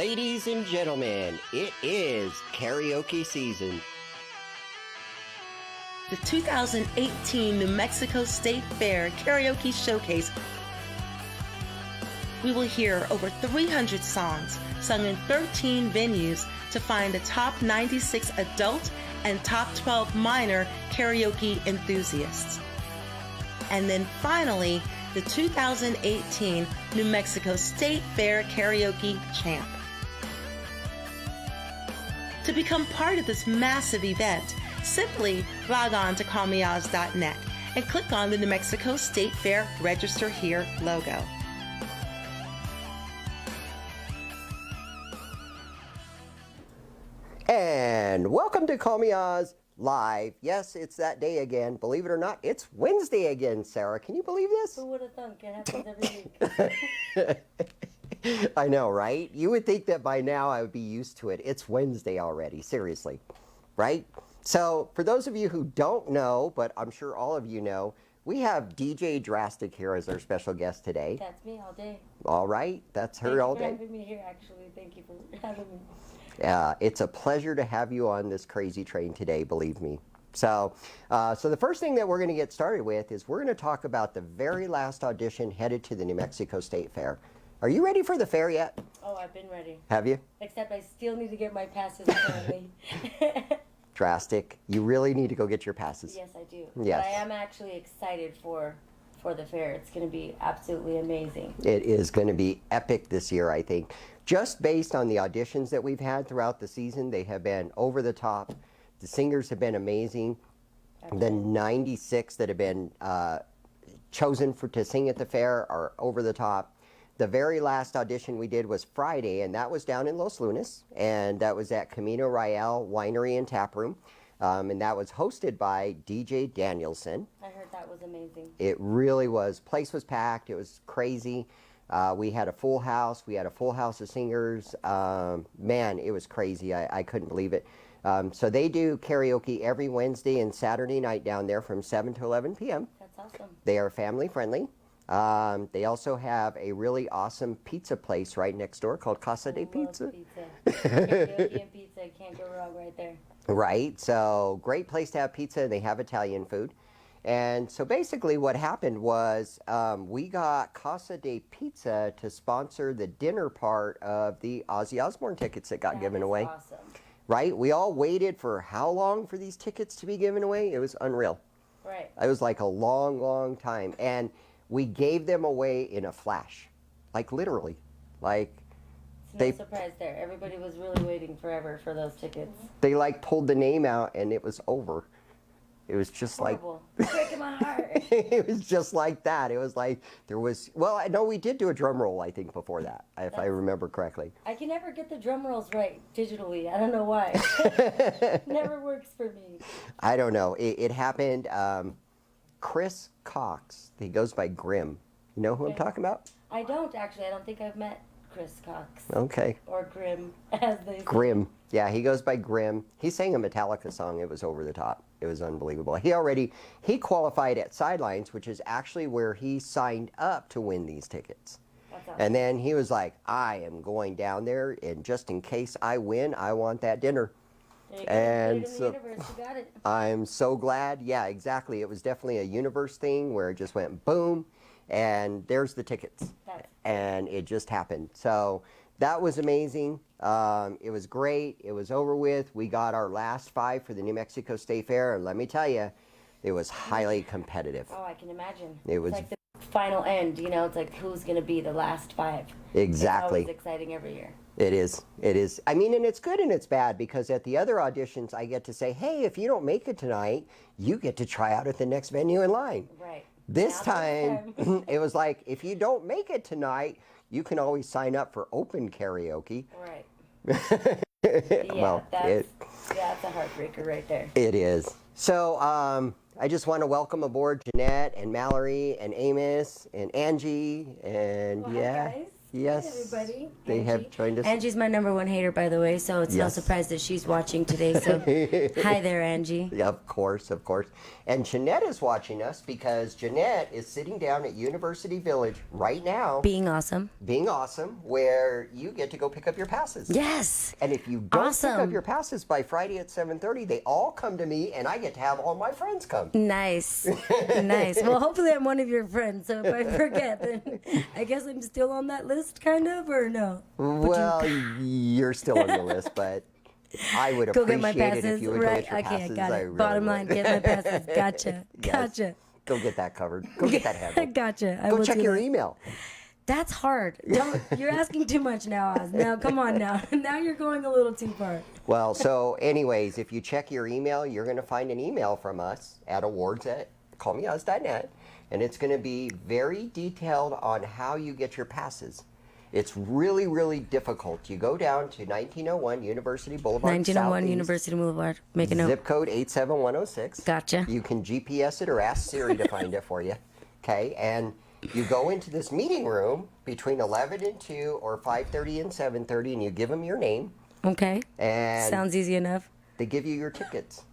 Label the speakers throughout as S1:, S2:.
S1: Ladies and gentlemen, it is karaoke season.
S2: The 2018 New Mexico State Fair Karaoke Showcase. We will hear over 300 songs sung in 13 venues to find the top 96 adult and top 12 minor karaoke enthusiasts. And then finally, the 2018 New Mexico State Fair Karaoke Champ. To become part of this massive event, simply log on to callmeoz.net and click on the New Mexico State Fair Register Here logo.
S1: And welcome to Call Me Oz Live. Yes, it's that day again. Believe it or not, it's Wednesday again, Sarah. Can you believe this?
S3: Who would have thunk? It happens every week.
S1: I know, right? You would think that by now I would be used to it. It's Wednesday already, seriously, right? So for those of you who don't know, but I'm sure all of you know, we have DJ Draztik here as our special guest today.
S3: That's me all day.
S1: All right, that's her all day.
S3: Thank you for having me here, actually. Thank you for having me.
S1: It's a pleasure to have you on this crazy train today, believe me. So the first thing that we're going to get started with is we're going to talk about the very last audition headed to the New Mexico State Fair. Are you ready for the fair yet?
S3: Oh, I've been ready.
S1: Have you?
S3: Except I still need to get my passes currently.
S1: Drastic. You really need to go get your passes.
S3: Yes, I do.
S1: Yes.
S3: But I am actually excited for the fair. It's going to be absolutely amazing.
S1: It is going to be epic this year, I think. Just based on the auditions that we've had throughout the season, they have been over the top. The singers have been amazing. The 96 that have been chosen to sing at the fair are over the top. The very last audition we did was Friday, and that was down in Los Lunas, and that was at Camino Real Winery and Tap Room, and that was hosted by DJ Danielson.
S3: I heard that was amazing.
S1: It really was. Place was packed. It was crazy. We had a full house. We had a full house of singers. Man, it was crazy. I couldn't believe it. So they do karaoke every Wednesday and Saturday night down there from 7 to 11 p.m.
S3: That's awesome.
S1: They are family friendly. They also have a really awesome pizza place right next door called Casa de Pizza.
S3: Karaoke and pizza. Can't go wrong right there.
S1: Right. So great place to have pizza. They have Italian food. And so basically what happened was we got Casa de Pizza to sponsor the dinner part of the Ozzy Osbourne tickets that got given away.
S3: Awesome.
S1: Right? We all waited for how long for these tickets to be given away? It was unreal.
S3: Right.
S1: It was like a long, long time. And we gave them away in a flash. Like literally. Like
S3: No surprise there. Everybody was really waiting forever for those tickets.
S1: They like pulled the name out and it was over. It was just
S3: Horrible.
S1: like
S3: Breaking my heart.
S1: it was just like that. It was like there was, well, I know we did do a drum roll, I think, before that, if I remember correctly.
S3: I can never get the drum rolls right digitally. I don't know why. Never works for me.
S1: I don't know. It happened. Chris Cox, he goes by Grim. You know who I'm talking about?
S3: I don't actually. I don't think I've met Chris Cox.
S1: Okay.
S3: Or Grim, as they say.
S1: Grim. Yeah, he goes by Grim. He sang a Metallica song. It was over the top. It was unbelievable. He qualified at Sidelines, which is actually where he signed up to win these tickets.
S3: That's awesome.
S1: And then he was like, I am going down there, and just in case I win, I want that dinner. And so
S3: universe, you got it.
S1: I'm so glad. Yeah, exactly. It was definitely a universe thing where it just went boom, and there's the tickets. And it just happened. So that was amazing. It was great. It was over with. We got our last 5 for the New Mexico State Fair, and let me tell you, it was highly competitive.
S3: Oh, I can imagine.
S1: It was
S3: it's like the final end, you know, it's like who's going to be the last 5.
S1: Exactly.
S3: It's always exciting every year.
S1: It is. It is. I mean, and it's good and it's bad because at the other auditions, I get to say, hey, if you don't make it tonight, you get to try out at the next venue in line.
S3: Right.
S1: This time, it was like, if you don't make it tonight, you can always sign up for open karaoke.
S3: Right.
S1: Well,
S3: that's a heartbreaker right there.
S1: It is. So I just want to welcome aboard Jeanette and Mallory and Amos and Angie and Yes.
S3: Hi, everybody.
S1: They
S3: Angie.
S1: have joined us.
S3: Angie's my #1 hater, by the way, so it's no
S1: Yes.
S3: surprise that she's watching today. So, hi there, Angie.
S1: Yeah, of course, of course. And Jeanette is watching us because Jeanette is sitting down at University Village right now.
S3: Being awesome.
S1: Being awesome, where you get to go pick up your passes.
S3: Yes.
S1: And if you don't pick
S3: Awesome.
S1: up your passes by Friday at 7:30, they all come to me, and I get to have all my friends come.
S3: Nice. Nice. Well, hopefully I'm one of your friends, so if I forget, then I guess I'm still on that list, kind of, or no?
S1: Well, you're still on the list, but I would
S3: Go get my
S1: appreciate it
S3: passes.
S1: if you would
S3: Right.
S1: go get your
S3: Okay,
S1: passes.
S3: got
S1: I
S3: it.
S1: really
S3: Bottom
S1: would.
S3: line, get my passes. Gotcha.
S1: Yes.
S3: Gotcha.
S1: Go get that covered. Go get that handled.
S3: Gotcha. I
S1: Go
S3: will
S1: check
S3: do
S1: your
S3: that.
S1: email.
S3: That's hard. Don't. You're asking too much now, Oz. Now, come on now. Now you're going a little too far.
S1: Well, so anyways, if you check your email, you're going to find an email from us at awards@callmeoz.net, and it's going to be very detailed on how you get your passes. It's really, really difficult. You go down to 1901 University Boulevard,
S3: 1901
S1: Southeast,
S3: University Boulevard. Make a note.
S1: zip code 87106.
S3: Gotcha.
S1: You can GPS it or ask Siri to find it for you. Okay, and you go into this meeting room between 11 and 2 or 5:30 and 7:30, and you give them your name,
S3: Okay.
S1: and
S3: Sounds easy enough.
S1: they give you your tickets.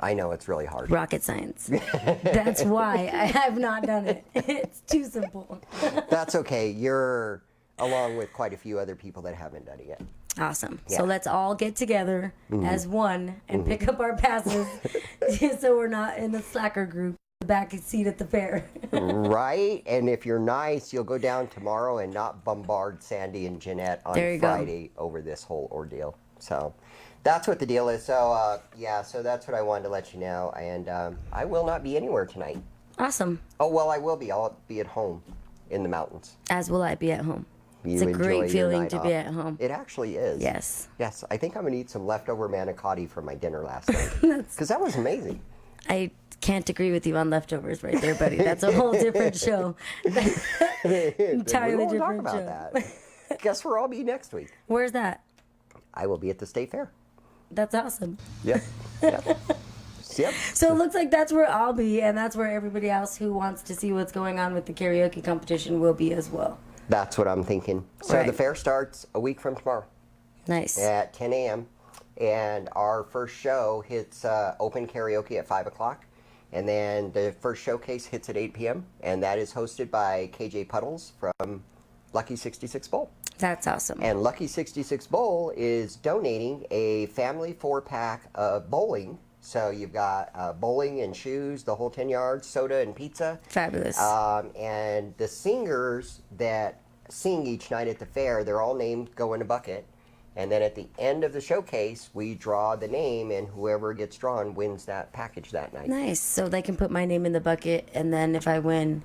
S1: I know it's really hard.
S3: Rocket science. That's why I have not done it. It's too simple.
S1: That's okay. You're along with quite a few other people that haven't done it yet.
S3: Awesome.
S1: Yeah.
S3: So let's all get together as one and pick up our passes so we're not in the slacker group, the back seat at the fair.
S1: Right? And if you're nice, you'll go down tomorrow and not bombard Sandy and Jeanette on
S3: There you go.
S1: Friday over this whole ordeal. So that's what the deal is. So, yeah, so that's what I wanted to let you know. And I will not be anywhere tonight.
S3: Awesome.
S1: Oh, well, I will be. I'll be at home in the mountains.
S3: As will I be at home. It's
S1: You
S3: a
S1: enjoy
S3: great
S1: your
S3: feeling
S1: night
S3: to
S1: off.
S3: be at home.
S1: It actually is.
S3: Yes.
S1: Yes, I think I'm going to eat some leftover manicotti from my dinner last night. Because that was amazing.
S3: I can't agree with you on leftovers right there, buddy. That's a whole different show. Entirely
S1: we won't
S3: different
S1: talk
S3: show.
S1: about that. Guess where I'll be next week?
S3: Where's that?
S1: I will be at the State Fair.
S3: That's awesome.
S1: Yep. Yep. Yep.
S3: So it looks like that's where I'll be, and that's where everybody else who wants to see what's going on with the karaoke competition will be as well.
S1: That's what I'm thinking. So
S3: Right.
S1: the fair starts a week from tomorrow
S3: Nice.
S1: at 10 a.m. And our first show hits open karaoke at 5 o'clock. And then the first showcase hits at 8 p.m. And that is hosted by KJ Puddles from Lucky 66 Bowl.
S3: That's awesome.
S1: And Lucky 66 Bowl is donating a family 4-pack of bowling. So you've got bowling and shoes, the whole 10 yards, soda and pizza.
S3: Fabulous.
S1: And the singers that sing each night at the fair, they're all named, go in a bucket. And then at the end of the showcase, we draw the name, and whoever gets drawn wins that package that night.
S3: Nice. So they can put my name in the bucket, and then if I win,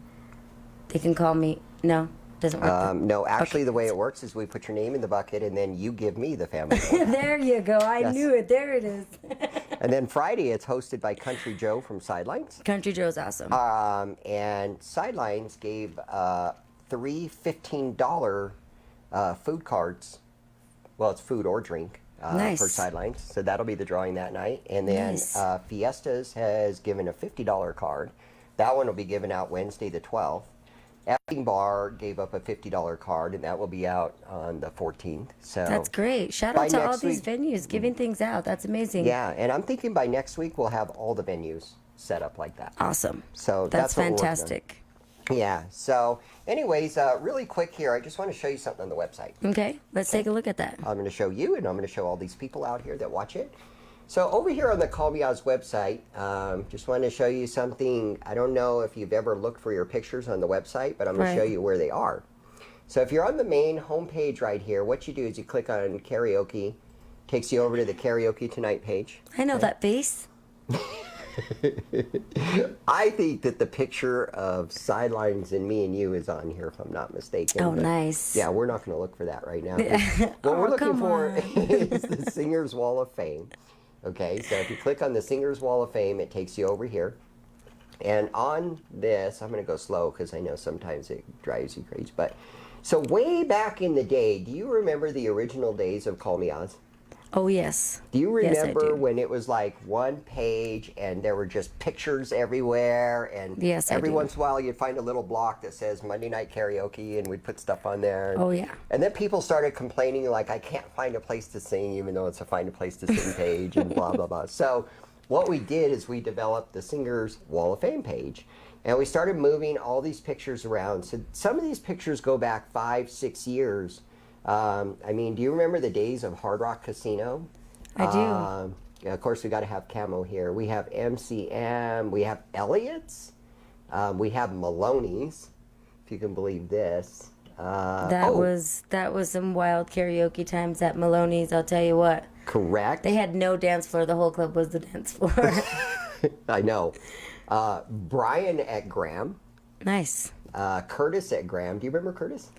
S3: they can call me. No, doesn't work.
S1: No, actually, the way it works is we put your name in the bucket, and then you give me the family. one.
S3: There you go. I
S1: Yes.
S3: knew it. There it is.
S1: And then Friday, it's hosted by Country Joe from Sidelines.
S3: Country Joe's awesome.
S1: And Sidelines gave 3 $15 food cards. Well, it's food or drink
S3: Nice.
S1: for Sidelines. So that'll be the drawing that night. And then
S3: Nice.
S1: Fiestas has given a $50 card. That one will be given out Wednesday the 12th. Epping Bar gave up a $50 card, and that will be out on the 14th. So
S3: That's great. Shout
S1: by
S3: out to all
S1: next
S3: these
S1: week-
S3: venues giving things out. That's amazing.
S1: Yeah, and I'm thinking by next week we'll have all the venues set up like that.
S3: Awesome.
S1: So
S3: That's
S1: that's what we're working on.
S3: fantastic.
S1: Yeah. So, anyways, really quick here, I just want to show you something on the website.
S3: Okay, let's take a look at that.
S1: I'm going to show you, and I'm going to show all these people out here that watch it. So over here on the Call Me Oz website, just wanted to show you something. I don't know if you've ever looked for your pictures on the website, but I'm going to show
S3: Right.
S1: you where they are. So if you're on the main homepage right here, what you do is you click on karaoke, takes you over to the Karaoke Tonight page.
S3: I know that face.
S1: I think that the picture of Sidelines and me and you is on here, if I'm not mistaken.
S3: Oh,
S1: but
S3: nice.
S1: Yeah, we're not going to look for that right now. What we're
S3: Oh,
S1: looking
S3: come
S1: for
S3: on.
S1: is the Singers Wall of Fame. Okay, so if you click on the Singers Wall of Fame, it takes you over here. And on this, I'm going to go slow because I know sometimes it drives you crazy. But so way back in the day, do you remember the original days of Call Me Oz?
S3: Oh, yes.
S1: Do you
S3: Yes, I
S1: remember
S3: do.
S1: when it was like one page and there were just pictures everywhere? And
S3: Yes, I
S1: every
S3: do.
S1: once in a while you'd find a little block that says Monday Night Karaoke and we'd put stuff on there.
S3: Oh, yeah.
S1: And then people started complaining like, I can't find a place to sing even though it's a find a place to sing page and blah, blah, blah. So what we did is we developed the Singers Wall of Fame page. And we started moving all these pictures around. So some of these pictures go back 5, 6 years. I mean, do you remember the days of Hard Rock Casino?
S3: I do.
S1: Yeah, of course, we got to have Camo here. We have MCM. We have Elliott's. We have Maloney's, if you can believe this.
S3: That was some wild karaoke times at Maloney's, I'll tell you what.
S1: Correct.
S3: They had no dance floor. The whole club was the dance floor.
S1: I know. Brian at Graham.
S3: Nice.
S1: Curtis at Graham. Do you remember Curtis?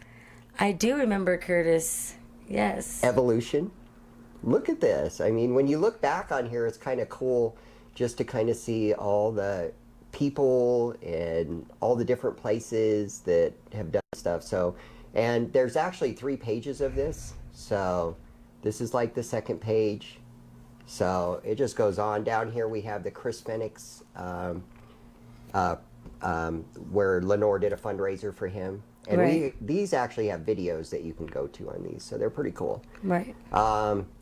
S3: I do remember Curtis. Yes.
S1: Evolution. Look at this. I mean, when you look back on here, it's kind of cool just to kind of see all the people and all the different places that have done stuff. So, and there's actually 3 pages of this. So this is like the second page. So it just goes on. Down here we have the Chris Fenix, where Lenore did a fundraiser for him. And
S3: Right.
S1: these actually have videos that you can go to on these, so they're pretty cool.
S3: Right.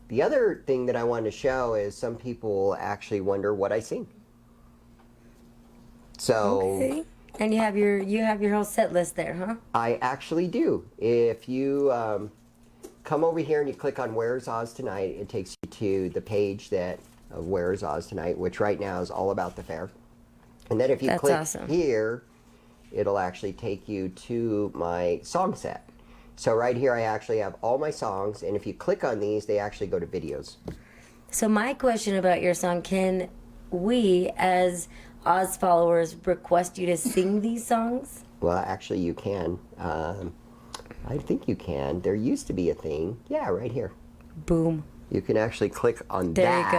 S1: The other thing that I wanted to show is some people actually wonder what I sing. So
S3: Okay. And you have your whole set list there, huh?
S1: I actually do. If you come over here and you click on Where's Oz Tonight, it takes you to the page of Where's Oz Tonight, which right now is all about the fair. And then if you
S3: That's
S1: click
S3: awesome.
S1: here, it'll actually take you to my song set. So right here I actually have all my songs, and if you click on these, they actually go to videos.
S3: So my question about your song, can we as Oz followers request you to sing these songs?
S1: Well, actually you can. I think you can. There used to be a thing. Yeah, right here.
S3: Boom.
S1: You can actually click on
S3: There
S1: that.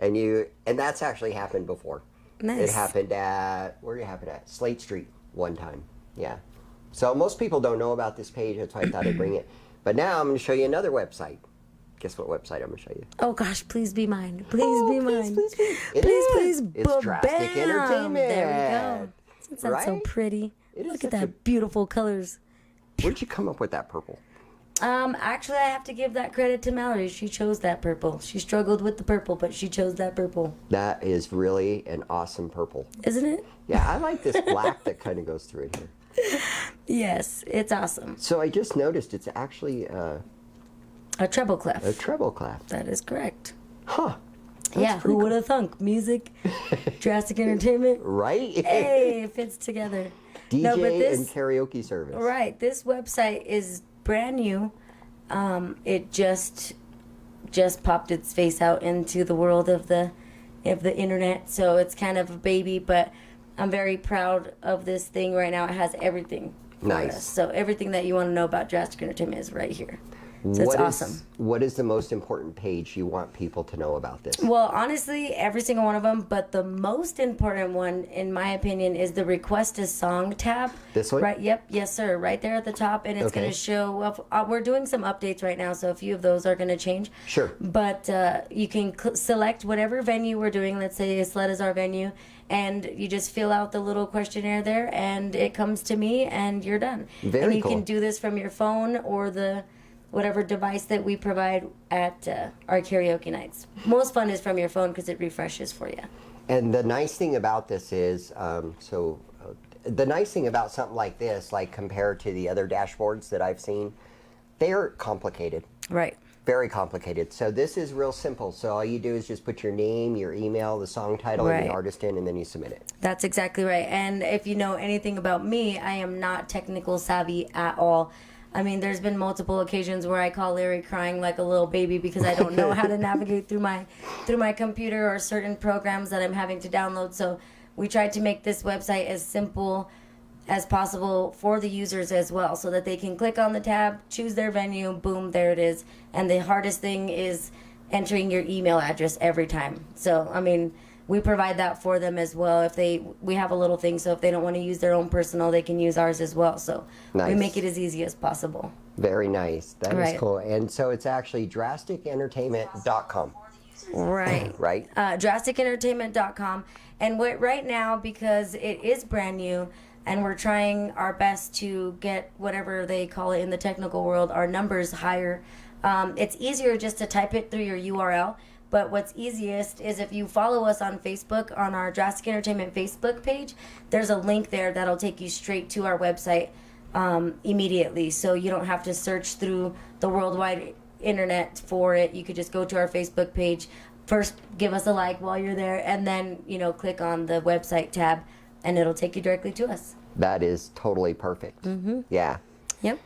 S3: you go.
S1: And that's actually happened before.
S3: Nice.
S1: It happened at, where did it happen at? Slate Street one time. Yeah. So most people don't know about this page. That's why I thought I'd bring it. But now I'm going to show you another website. Guess what website I'm going to show you?
S3: Oh gosh, please be mine. Please be mine.
S1: Please, please. It
S3: Please,
S1: is.
S3: please.
S1: It's Draztik
S3: Bam!
S1: Entertainment.
S3: There we go. Isn't that so
S1: Right?
S3: pretty?
S1: It is
S3: Look at
S1: such
S3: that beautiful colors.
S1: Where'd you come up with that purple?
S3: Actually, I have to give that credit to Mallory. She chose that purple. She struggled with the purple, but she chose that purple.
S1: That is really an awesome purple.
S3: Isn't it?
S1: Yeah, I like this black that kind of goes through it here.
S3: Yes, it's awesome.
S1: So I just noticed it's actually
S3: A treble clef.
S1: a treble clef.
S3: That is correct.
S1: Huh.
S3: Yeah, who would have thunk? Music, Draztik Entertainment.
S1: Right?
S3: Hey, it fits together.
S1: DJ
S3: No, but
S1: and
S3: this,
S1: karaoke service.
S3: right, this website is brand new. It just popped its face out into the world of the internet, so it's kind of a baby, but I'm very proud of this thing right now. It has everything for
S1: Nice.
S3: us. So everything that you want to know about Draztik Entertainment is right here. So it's awesome.
S1: What is the most important page you want people to know about this?
S3: Well, honestly, every single one of them, but the most important one, in my opinion, is the Request a Song tab.
S1: This one?
S3: Right, yep, yes, sir, right there at the top, and it's
S1: Okay.
S3: going to show, we're doing some updates right now, so a few of those are going to change.
S1: Sure.
S3: But you can select whatever venue we're doing, let's say Sled is our venue, and you just fill out the little questionnaire there, and it comes to me, and you're done.
S1: Very
S3: and you
S1: cool.
S3: can do this from your phone or the whatever device that we provide at our karaoke nights. Most fun is from your phone because it refreshes for you.
S1: And the nice thing about this is, the nice thing about something like this, like compared to the other dashboards that I've seen, they're complicated.
S3: Right.
S1: Very complicated. So this is real simple. So all you do is just put your name, your email, the song title, and
S3: Right.
S1: the artist in, and then you submit it.
S3: That's exactly right. And if you know anything about me, I am not technical savvy at all. I mean, there's been multiple occasions where I call Larry crying like a little baby because I don't know how to navigate through my computer or certain programs that I'm having to download. So we tried to make this website as simple as possible for the users as well, so that they can click on the tab, choose their venue, boom, there it is. And the hardest thing is entering your email address every time. So, I mean, we provide that for them as well. We have a little thing, so if they don't want to use their own personal, they can use ours as well. So we
S1: Nice.
S3: make it as easy as possible.
S1: Very nice. That is
S3: Right.
S1: cool. And so it's actually drastikentertainment.com.
S3: Right.
S1: Right?
S3: Drastikentertainment.com. And right now, because it is brand new and we're trying our best to get whatever they call it in the technical world, our numbers higher, it's easier just to type it through your URL. But what's easiest is if you follow us on Facebook, on our Draztik Entertainment Facebook page, there's a link there that'll take you straight to our website immediately. So you don't have to search through the worldwide internet for it. You could just go to our Facebook page. First, give us a like while you're there, and then, click on the website tab, and it'll take you directly to us.
S1: That is totally perfect. Yeah.
S3: Yep.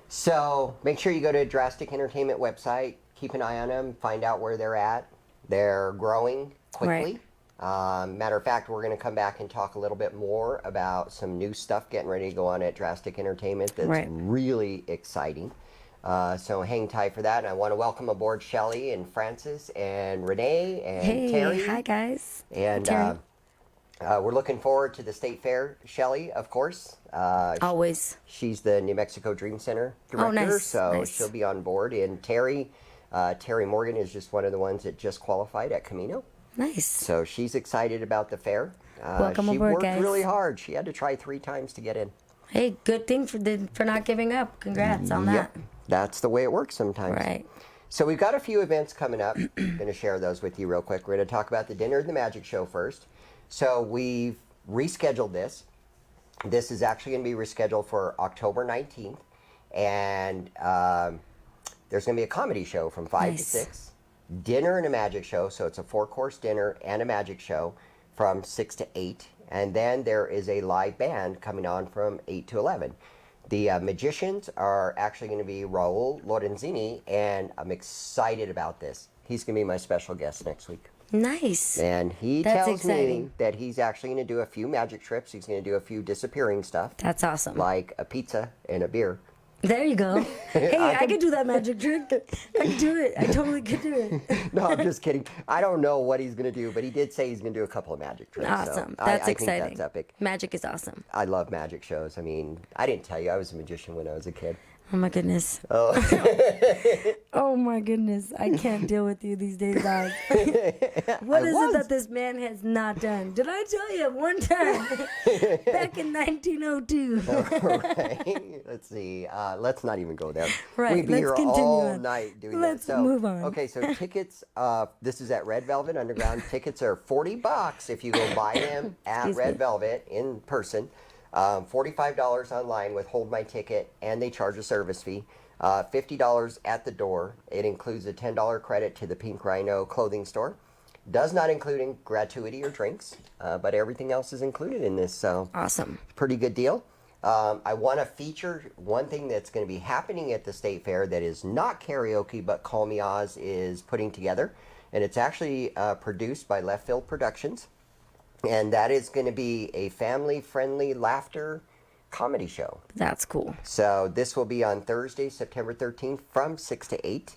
S1: So make sure you go to Draztik Entertainment website. Keep an eye on them. Find out where they're at. They're growing quickly. Matter of fact, we're going to come back and talk a little bit more about some new stuff getting ready to go on at Draztik Entertainment that's really exciting. So hang tight for that. And I want to welcome aboard Shelly and Francis and Renee and Terry.
S3: Hi, guys.
S1: And we're looking forward to the State Fair. Shelly, of course.
S3: Always.
S1: She's the New Mexico Dream Center director,
S3: nice,
S1: so
S3: nice.
S1: she'll be on board. And Terry Morgan is just one of the ones that just qualified at Camino.
S3: Nice.
S1: So she's excited about the fair.
S3: Welcome
S1: she
S3: aboard,
S1: worked
S3: guys.
S1: really hard. She had to try 3 times to get in.
S3: Hey, good thing for not giving up. Congrats on that.
S1: Yep. That's the way it works sometimes.
S3: Right.
S1: So we've got a few events coming up. I'm going to share those with you real quick. We're going to talk about the Dinner and the Magic Show first. So we've rescheduled this. This is actually going to be rescheduled for October 19th. And there's going to be a comedy show from 5 to 6. Dinner and a magic show. So it's a 4-course dinner and a magic show from 6 to 8. And then there is a live band coming on from 8 to 11. The magicians are actually going to be Raul Lorenzini, and I'm excited about this. He's going to be my special guest next week.
S3: Nice.
S1: And he
S3: That's
S1: tells
S3: exciting.
S1: me that he's actually going to do a few magic trips. He's going to do a few disappearing stuff.
S3: That's awesome.
S1: Like a pizza and a beer.
S3: There you go. Hey, I could do that magic trick. I could do it. I totally could do it.
S1: No, I'm just kidding. I don't know what he's going to do, but he did say he's going to do a couple of magic tricks.
S3: Awesome.
S1: So
S3: That's
S1: I
S3: exciting.
S1: think that's epic.
S3: Magic is awesome.
S1: I love magic shows. I mean, I didn't tell you I was a magician when I was a kid.
S3: Oh my goodness.
S1: Oh,
S3: Oh my goodness. I can't deal with you these days, guys. What is it that this man has not done? Did I tell you one time back in 1902?
S1: right. Let's see. Let's not even go there.
S3: Right,
S1: We'd be
S3: let's
S1: here
S3: continue
S1: all
S3: on.
S1: night doing
S3: Let's
S1: that. So,
S3: move on.
S1: Okay, so tickets. This is at Red Velvet Underground. Tickets are $40 if you go buy them at
S3: Excuse
S1: Red
S3: me.
S1: Velvet in person. $45 online with Hold My Ticket, and they charge a service fee. $50 at the door. It includes a $10 credit to the Pink Rhino clothing store. Does not include gratuity or drinks, but everything else is included in this. So
S3: Awesome.
S1: pretty good deal. I want to feature one thing that's going to be happening at the State Fair that is not karaoke, but Call Me Oz is putting together. And it's actually produced by Left Field Productions. And that is going to be a family-friendly laughter comedy show.
S3: That's cool.
S1: So this will be on Thursday, September 13th from 6 to 8.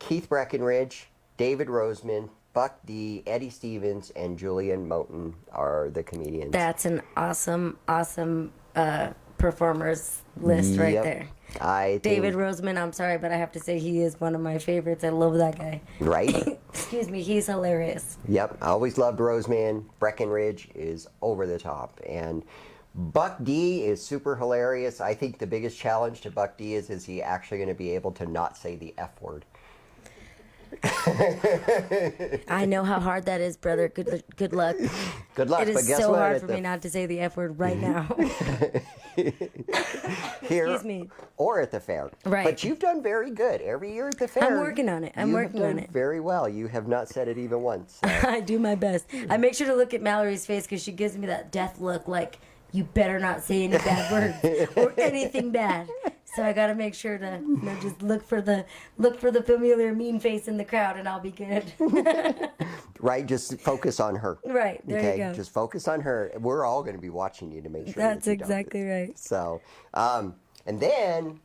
S1: Keith Breckenridge, David Roseman, Buck D, Eddie Stevens, and Julian Moten are the comedians.
S3: That's an awesome performers list right
S1: Yep.
S3: there.
S1: I think,
S3: David Roseman, I'm sorry, but I have to say he is one of my favorites. I love that guy.
S1: Right?
S3: Excuse me, he's hilarious.
S1: Yep, I always loved Roseman. Breckenridge is over the top. And Buck D is super hilarious. I think the biggest challenge to Buck D is he actually going to be able to not say the F word?
S3: I know how hard that is, brother. Good luck.
S1: Good luck,
S3: It
S1: but
S3: is
S1: guess
S3: so
S1: what?
S3: hard
S1: At
S3: for
S1: the
S3: me not to say the F word right now.
S1: here
S3: Excuse me.
S1: or at the fair.
S3: Right.
S1: But you've done very good every year at the fair.
S3: I'm working on it. I'm
S1: you
S3: working
S1: have
S3: on
S1: done
S3: it.
S1: very well. You have not said it even once. So.
S3: I do my best. I make sure to look at Mallory's face because she gives me that death look like, you better not say any bad words or anything bad. So I got to make sure to just look for the familiar mean face in the crowd, and I'll be good.
S1: Right? Just focus on her.
S3: Right, there you go.
S1: Just focus on her. We're all going to be watching you to make sure.
S3: That's
S1: that you don't.
S3: exactly right.
S1: So, and then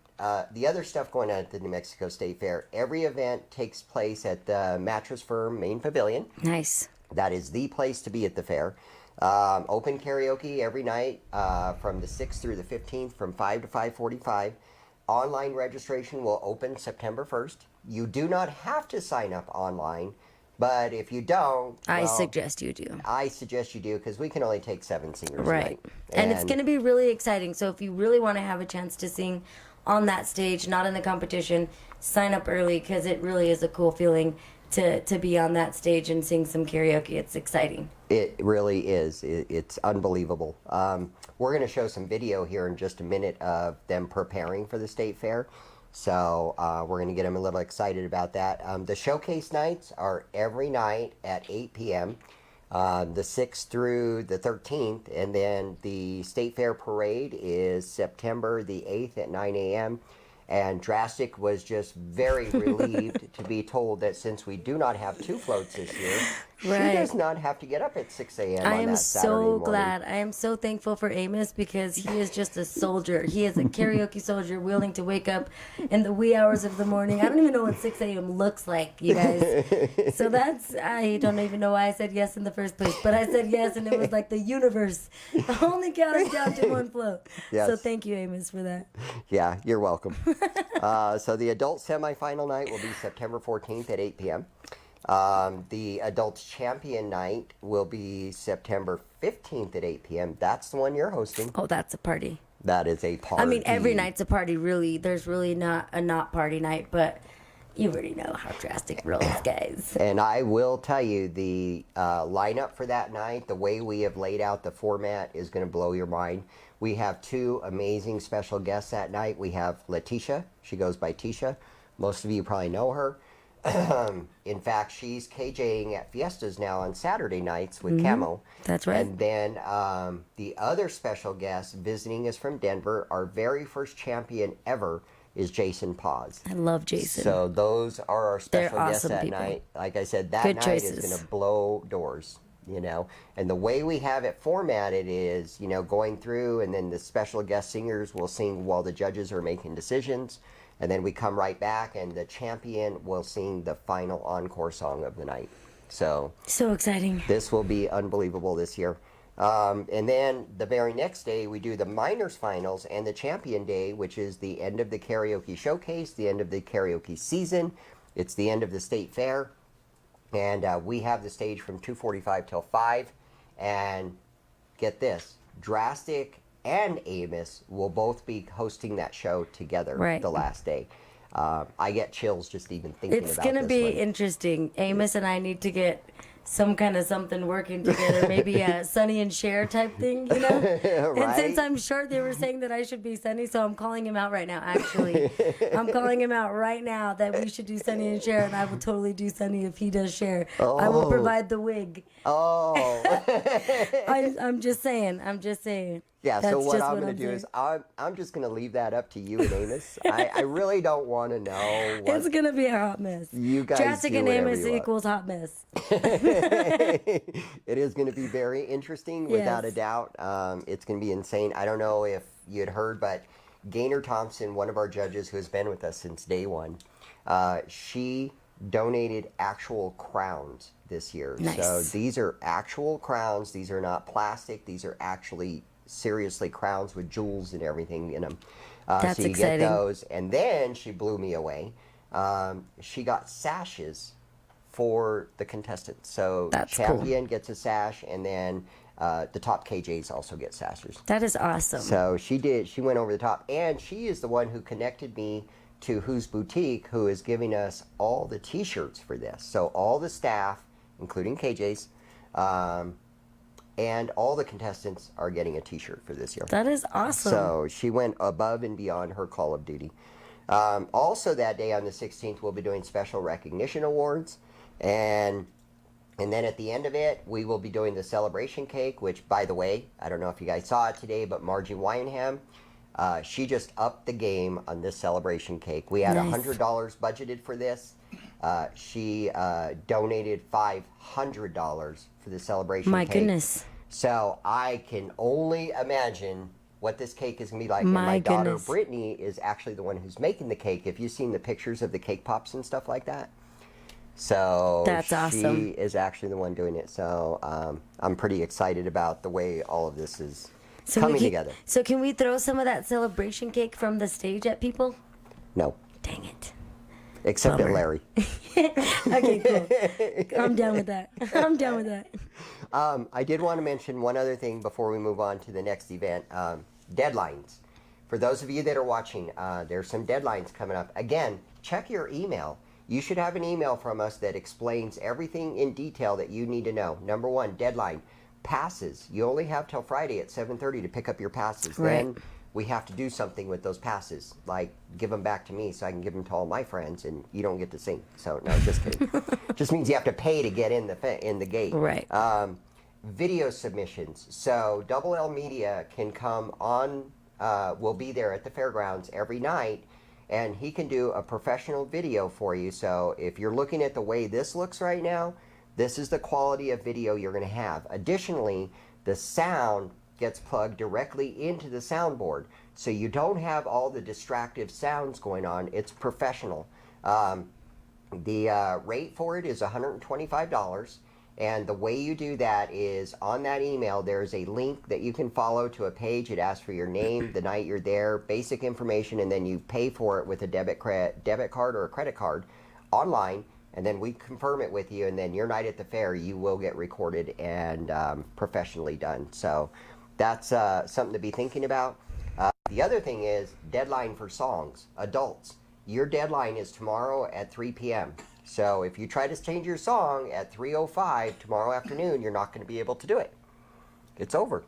S1: the other stuff going on at the New Mexico State Fair. Every event takes place at the Mattress Firm Main Pavilion.
S3: Nice.
S1: That is the place to be at the fair. Open karaoke every night from the 6th through the 15th from 5 to 5:45. Online registration will open September 1st. You do not have to sign up online, but if you don't,
S3: I
S1: well,
S3: suggest you do.
S1: I suggest you do because we can only take 7 singers a
S3: Right.
S1: night.
S3: And it's going to be really exciting. So if you really want to have a chance to sing on that stage, not in the competition, sign up early because it really is a cool feeling to be on that stage and sing some karaoke. It's exciting.
S1: It really is. It's unbelievable. We're going to show some video here in just a minute of them preparing for the state fair. So we're going to get them a little excited about that. The showcase nights are every night at 8 p.m. The 6th through the 13th. And then the state fair parade is September the 8th at 9 a.m. And Draztik was just very relieved to be told that since we do not have 2 floats this year, she does not have to get up at 6 a.m.
S3: I
S1: on
S3: am
S1: that Saturday
S3: so
S1: morning.
S3: glad. I am so thankful for Amos because he is just a soldier. He is a karaoke soldier willing to wake up in the wee hours of the morning. I don't even know what 6 a.m. looks like, you guys. So I don't even know why I said yes in the first place, but I said yes and it was like the universe only counted down to 1 float.
S1: Yes.
S3: So thank you, Amos, for that.
S1: Yeah, you're welcome. So the adult semifinal night will be September 14th at 8 p.m. The adults champion night will be September 15th at 8 p.m. That's the one you're hosting.
S3: Oh, that's a party.
S1: That is a party.
S3: I mean, every night's a party, really. There's really not a not party night, but you already know how Draztik rolls, guys.
S1: And I will tell you, the lineup for that night, the way we have laid out the format is going to blow your mind. We have 2 amazing special guests that night. We have Letitia. She goes by Tisha. Most of you probably know her. In fact, she's KJing at Fiestas now on Saturday nights with Camo.
S3: That's right.
S1: And then the other special guest visiting us from Denver, our very first champion ever, is Jason Paz.
S3: I love Jason.
S1: So those are our special guests
S3: awesome
S1: that
S3: people.
S1: night. Like I said, that
S3: Good
S1: night
S3: choices.
S1: is going to blow doors, you know. And the way we have it formatted is, you know, going through and then the special guest singers will sing while the judges are making decisions. And then we come right back and the champion will sing the final encore song of the night. So
S3: exciting.
S1: this will be unbelievable this year. And then the very next day, we do the minors finals and the champion day, which is the end of the karaoke showcase, the end of the karaoke season. It's the end of the state fair. And we have the stage from 2:45 till 5. And get this, Draztik and Amos will both be hosting that show together the last day. I get chills just even thinking about this.
S3: It's going to be interesting. Amos and I need to get some kind of something working together, maybe a Sonny and Cher type thing, you know?
S1: Right?
S3: And since I'm short, they were saying that I should be Sonny, so I'm calling him out right now, actually. I'm calling him out right now that we should do Sonny and Cher, and I will totally do Sonny if he does Cher. I will provide the wig.
S1: Oh.
S3: I'm just saying. I'm just saying.
S1: Yeah,
S3: That's
S1: so what
S3: just
S1: I'm
S3: what
S1: going
S3: I'm
S1: to do
S3: saying.
S1: is I'm just going to leave that up to you and Amos. I really don't want to know what
S3: It's going to be a hot mess.
S1: you guys
S3: Draztik
S1: do
S3: and
S1: whatever
S3: Amos
S1: you want.
S3: equals hot mess.
S1: It is going to be very interesting, without a
S3: Yes.
S1: doubt. It's going to be insane. I don't know if you had heard, but Gaynor Thompson, one of our judges who has been with us since day one, she donated actual crowns this year.
S3: Nice.
S1: So these are actual crowns. These are not plastic. These are actually seriously crowns with jewels and everything in them.
S3: That's
S1: so you
S3: exciting.
S1: get those. And then she blew me away. She got sashes for the contestants. So
S3: That's cool.
S1: champion gets a sash, and then the top KJs also get sashes.
S3: That is awesome.
S1: So she did. She went over the top, and she is the one who connected me to Who's Boutique, who is giving us all the T-shirts for this. So all the staff, including KJ's, and all the contestants are getting a T-shirt for this year.
S3: That is awesome.
S1: So she went above and beyond her call of duty. Also that day on the 16th, we'll be doing special recognition awards. And then at the end of it, we will be doing the celebration cake, which, by the way, I don't know if you guys saw it today, but Margie Wynham, she just upped the game on this celebration cake. We had
S3: Nice.
S1: $100 budgeted for this. She donated $500 for the celebration
S3: My
S1: cake.
S3: goodness.
S1: So I can only imagine what this cake is going to be like. And
S3: My
S1: my daughter,
S3: goodness.
S1: Brittany, is actually the one who's making the cake. If you've seen the pictures of the cake pops and stuff like that, So
S3: That's awesome.
S1: She is actually the one doing it. So I'm pretty excited about the way all of this is coming together.
S3: So can we throw some of that celebration cake from the stage at people?
S1: No,
S3: Dang it.
S1: except at
S3: Bummer.
S1: Larry.
S3: Okay, cool. I'm down with that. I'm down with that.
S1: I did want to mention one other thing before we move on to the next event. Deadlines. For those of you that are watching, there's some deadlines coming up. Again, check your email. You should have an email from us that explains everything in detail that you need to know. Number one, deadline. Passes. You only have till Friday at 7:30 to pick up your passes.
S3: Right.
S1: Then we have to do something with those passes, like give them back to me so I can give them to all my friends, and you don't get to sing. So no, just kidding. Just means you have to pay to get in the gate.
S3: Right.
S1: Video submissions. So Double L Media can come on. Will be there at the fairgrounds every night, and he can do a professional video for you. So if you're looking at the way this looks right now, this is the quality of video you're going to have. Additionally, the sound gets plugged directly into the soundboard, so you don't have all the distractive sounds going on. It's professional. The rate for it is $125, and the way you do that is on that email there's a link that you can follow to a page. It asks for your name, the night you're there, basic information, and then you pay for it with a debit card or a credit card online, and then we confirm it with you, and then your night at the fair you will get recorded and professionally done. So that's something to be thinking about. The other thing is deadline for songs. Adults, your deadline is tomorrow at 3 p.m. So if you try to change your song at 3:05 tomorrow afternoon, you're not going to be able to do it. It's over.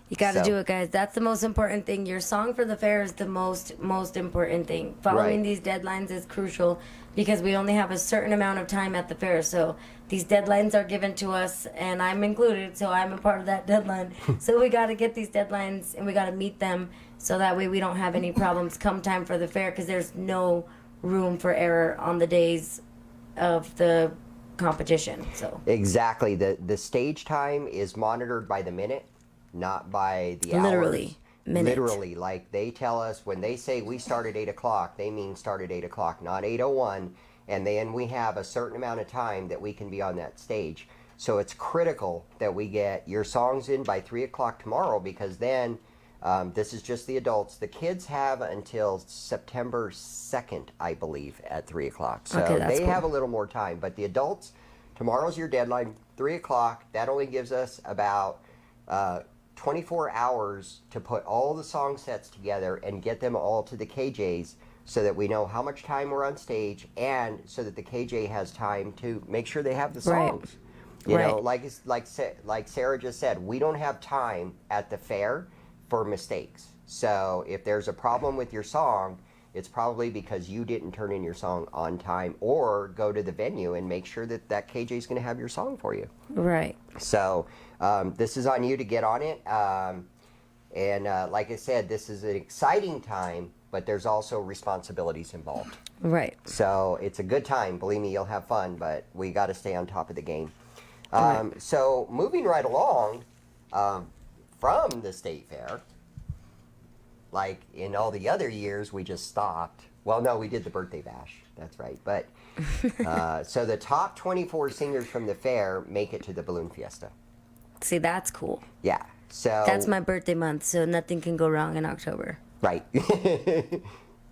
S3: You got to
S1: So-
S3: do it, guys. That's the most important thing. Your song for the fair is the most important thing. Following
S1: Right.
S3: these deadlines is crucial because we only have a certain amount of time at the fair. So these deadlines are given to us, and I'm included, so I'm a part of that deadline. So we got to get these deadlines, and we got to meet them so that way we don't have any problems come time for the fair, because there's no room for error on the days of the competition. So
S1: Exactly. The stage time is monitored by the minute, not by the hours.
S3: Literally, minute.
S1: Literally, like they tell us when they say we start at 8 o'clock, they mean start at 8 o'clock, not 8:01. And then we have a certain amount of time that we can be on that stage. So it's critical that we get your songs in by 3 o'clock tomorrow, because then this is just the adults. The kids have until September 2nd, I believe, at 3 o'clock. So
S3: Okay, that's
S1: they
S3: cool.
S1: have a little more time. But the adults, tomorrow's your deadline, 3 o'clock. That only gives us about 24 hours to put all the song sets together and get them all to the KJs, so that we know how much time we're on stage, and so that the KJ has time to make sure they have the
S3: Right.
S1: songs. You know,
S3: Right.
S1: like Sarah just said, we don't have time at the fair for mistakes. So if there's a problem with your song, it's probably because you didn't turn in your song on time, or go to the venue and make sure that that KJ is going to have your song for you.
S3: right.
S1: So this is on you to get on it. And like I said, this is an exciting time, but there's also responsibilities involved.
S3: Right.
S1: So it's a good time. Believe me, you'll have fun, but we got to stay on top of the game. So moving right along from the state fair, like in all the other years, we just stopped. Well, no, we did the birthday bash. That's right. But so the top 24 singers from the fair make it to the balloon fiesta.
S3: See, that's cool.
S1: Yeah. So
S3: That's my birthday month, so nothing can go wrong in October.
S1: right.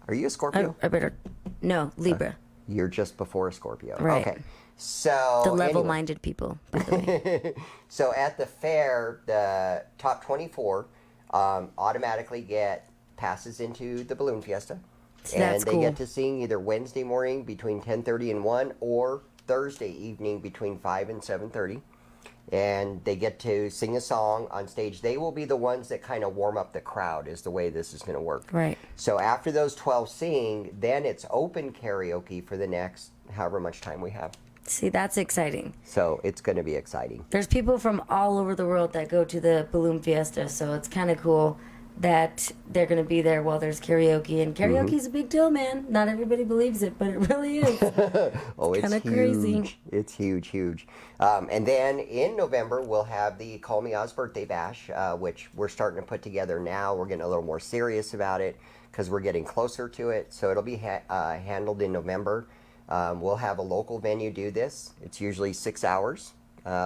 S1: Are you a Scorpio?
S3: I better. No, Libra.
S1: You're just before a Scorpio.
S3: Right.
S1: Okay. So
S3: The
S1: anyway.
S3: level-minded people, by the way.
S1: So at the fair, the top 24 automatically get passes into the balloon fiesta,
S3: See,
S1: and
S3: that's
S1: they
S3: cool.
S1: get to sing either Wednesday morning between 10:30 and 1, or Thursday evening between 5 and 7:30. And they get to sing a song on stage. They will be the ones that kind of warm up the crowd, is the way this is going to work.
S3: Right.
S1: So after those 12 sing, then it's open karaoke for the next however much time we have.
S3: See, that's exciting.
S1: So it's going to be exciting.
S3: There's people from all over the world that go to the balloon fiesta, so it's kind of cool that they're going to be there while there's karaoke. And karaoke's a big deal, man. Not everybody believes it, but it really is.
S1: Oh, it's
S3: kinda
S1: huge.
S3: crazy.
S1: It's huge, huge. And then in November, we'll have the Call Me Oz birthday bash, which we're starting to put together now. We're getting a little more serious about it because we're getting closer to it. So it'll be handled in November. We'll have a local venue do this. It's usually 6 hours.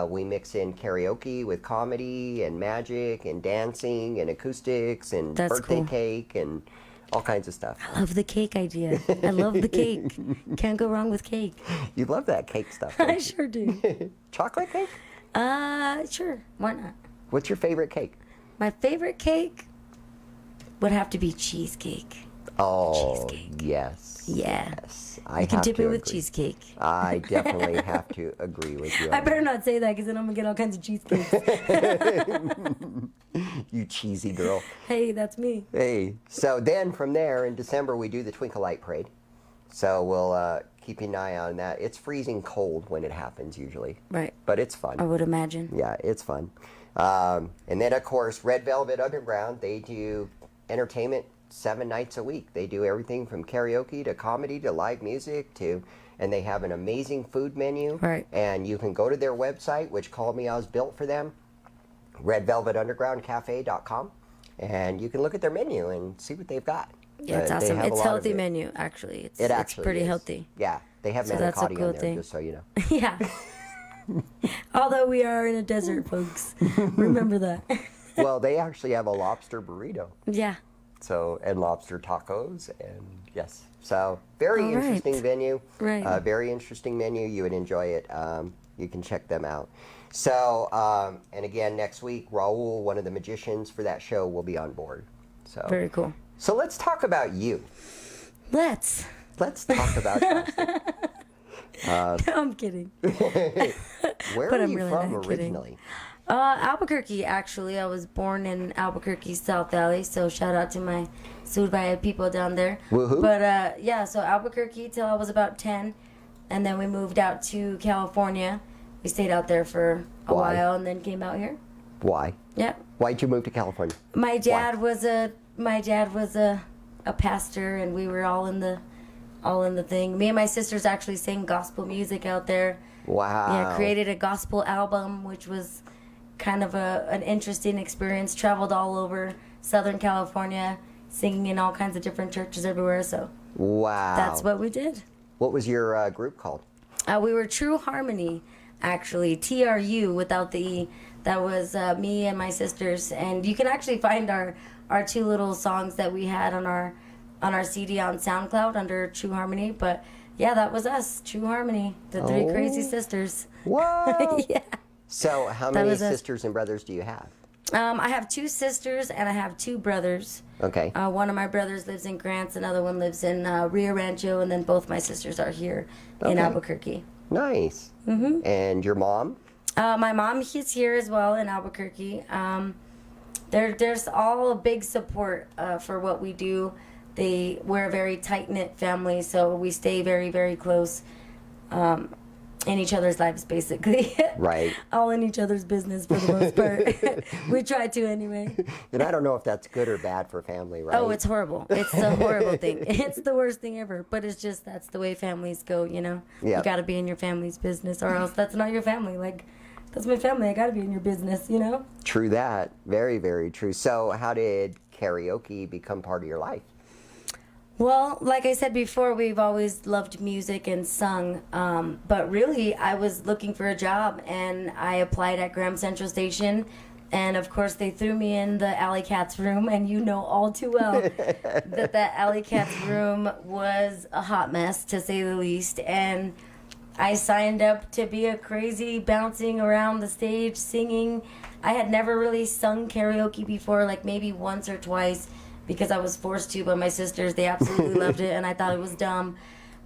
S1: We mix in karaoke with comedy and magic and dancing and acoustics and
S3: That's
S1: birthday
S3: cool.
S1: cake and all kinds of stuff.
S3: I love the cake idea. I love the cake. Can't go wrong with cake.
S1: You love that cake stuff, don't
S3: I
S1: you?
S3: sure do.
S1: Chocolate cake?
S3: Sure. Why not?
S1: What's your favorite cake?
S3: My favorite cake would have to be cheesecake.
S1: Oh,
S3: Cheesecake.
S1: yes.
S3: Yeah.
S1: Yes. I
S3: You can
S1: have
S3: dip
S1: to
S3: it with
S1: agree.
S3: cheesecake.
S1: I definitely have to agree with you.
S3: I
S1: on
S3: better not say that because then I'm going to get all kinds of cheesecakes.
S1: that. You cheesy girl.
S3: Hey, that's me.
S1: Hey. So then from there in December we do the Twinkle Light Parade. So we'll keep an eye on that. It's freezing cold when it happens usually.
S3: Right.
S1: But it's fun.
S3: I would imagine.
S1: Yeah, it's fun. And then, of course, Red Velvet Underground, they do entertainment 7 nights a week. They do everything from karaoke to comedy to live music and they have an amazing food menu.
S3: Right.
S1: And you can go to their website, which Called Me Oz built for them, redvelvetundergroundcafe.com, and you can look at their menu and see what they've got.
S3: Yeah, it's
S1: They
S3: awesome.
S1: have a
S3: It's
S1: lot of
S3: healthy
S1: it.
S3: menu, actually.
S1: It
S3: It's
S1: actually
S3: pretty
S1: is.
S3: healthy.
S1: Yeah, they have
S3: So that's a
S1: manicotti
S3: cool
S1: on there,
S3: thing.
S1: just so you know.
S3: Yeah. Although we are in a desert, folks. Remember that.
S1: Well, they actually have a lobster burrito.
S3: Yeah.
S1: So, and lobster tacos, and yes. So, very
S3: All right.
S1: interesting venue.
S3: Right.
S1: Very interesting menu. You would enjoy it. You can check them out. So, and again, next week, Raul, one of the magicians for that show, will be on board. So,
S3: Very cool.
S1: So let's talk about you.
S3: Let's.
S1: Let's talk about Draztik.
S3: I'm kidding.
S1: Where
S3: But
S1: are
S3: I'm
S1: you
S3: really
S1: from
S3: not kidding.
S1: originally?
S3: Albuquerque, actually. I was born in Albuquerque, South Valley, so shout out to my Sudvaya people down there.
S1: Woohoo.
S3: But yeah, so Albuquerque till I was about 10, and then we moved out to California. We stayed out there for a
S1: Why?
S3: while and then came out here.
S1: Why?
S3: Yeah.
S1: Why'd you move to California?
S3: My dad was a pastor, and we were all in the thing. Me and my sisters actually sang gospel music out there.
S1: Wow.
S3: Yeah, created a gospel album, which was kind of an interesting experience. Traveled all over Southern California, singing in all kinds of different churches everywhere. So
S1: Wow.
S3: that's what we did.
S1: What was your group called?
S3: We were True Harmony, actually. TRU without the E. That was me and my sisters. And you can actually find our 2 little songs that we had on our CD on SoundCloud under True Harmony. But yeah, that was us, True Harmony, the 3
S1: Oh.
S3: crazy sisters.
S1: Whoa.
S3: Yeah.
S1: So how
S3: That
S1: many
S3: was us.
S1: sisters and brothers do you have?
S3: I have 2 sisters and I have 2 brothers.
S1: Okay.
S3: One of my brothers lives in Grants, another one lives in Rio Rancho, and then both my sisters are here in
S1: Okay.
S3: Albuquerque.
S1: Nice. Mm-hmm. And your mom?
S3: My mom, is here as well in Albuquerque. There's all a big support for what we do. We're a very tight-knit family, so we stay very, very close in each other's lives, basically.
S1: Right.
S3: All in each other's business for the most part. We try to anyway.
S1: And I don't know if that's good or bad for family, right?
S3: Oh, it's horrible. It's the horrible thing. It's the worst thing ever. But it's just that's the way families go, you know?
S1: Yep.
S3: You got to be in your family's business or else that's not your family. Like, that's my family. I got to be in your business, you know?
S1: True that. Very, very true. So how did karaoke become part of your life?
S3: Well, like I said before, we've always loved music and sung. But really, I was looking for a job, and I applied at Graham Central Station. And of course, they threw me in the Alley Cats room, and you know all too well that Alley Cats room was a hot mess, to say the least. And I signed up to be a crazy bouncing around the stage, singing. I had never really sung karaoke before, like maybe once or twice, because I was forced to by my sisters. They absolutely loved it, and I thought it was dumb.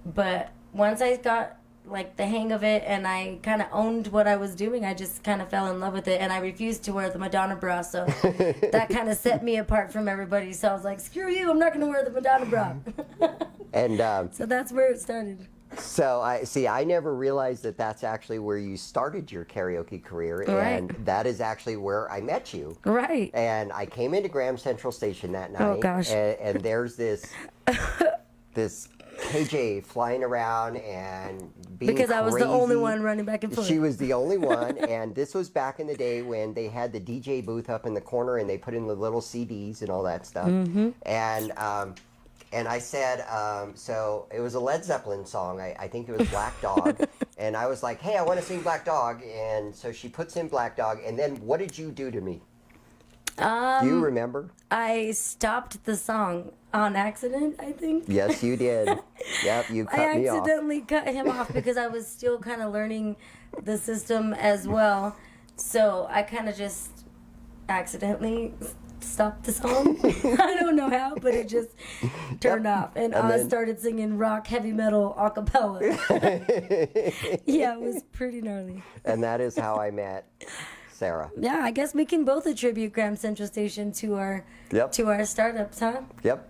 S3: But once I got like the hang of it and I kind of owned what I was doing, I just kind of fell in love with it, and I refused to wear the Madonna bra, so that kind of set me apart from everybody. So I was like, screw you, I'm not going to wear the Madonna bra.
S1: And
S3: So that's where it started.
S1: so I never realized that that's actually where you started your karaoke career,
S3: Right.
S1: and that is actually where I met you.
S3: Right.
S1: And I came into Graham Central Station that night.
S3: Oh, gosh.
S1: And there's this KJ flying around and being
S3: Because I was the only
S1: crazy.
S3: one running back and forth.
S1: She was the only one, and this was back in the day when they had the DJ booth up in the corner and they put in the little CDs and all that stuff.
S3: Mm-hmm.
S1: And And I said, so it was a Led Zeppelin song. I think it was Black Dog. And I was like, hey, I want to sing Black Dog. And so she puts in Black Dog. And then what did you do to me? Do you remember?
S3: I stopped the song on accident, I think.
S1: Yes, you did. Yep, you cut me
S3: I
S1: off.
S3: accidentally cut him off because I was still kind of learning the system as well. So I kind of just accidentally stopped the song. I don't know how, but it just turned off. And I
S1: then...
S3: started singing rock, heavy metal, a cappella. Yeah, it was pretty gnarly.
S1: And that is how I met Sarah.
S3: Yeah, I guess we can both attribute Graham Central Station to our startups, huh?
S1: Yep.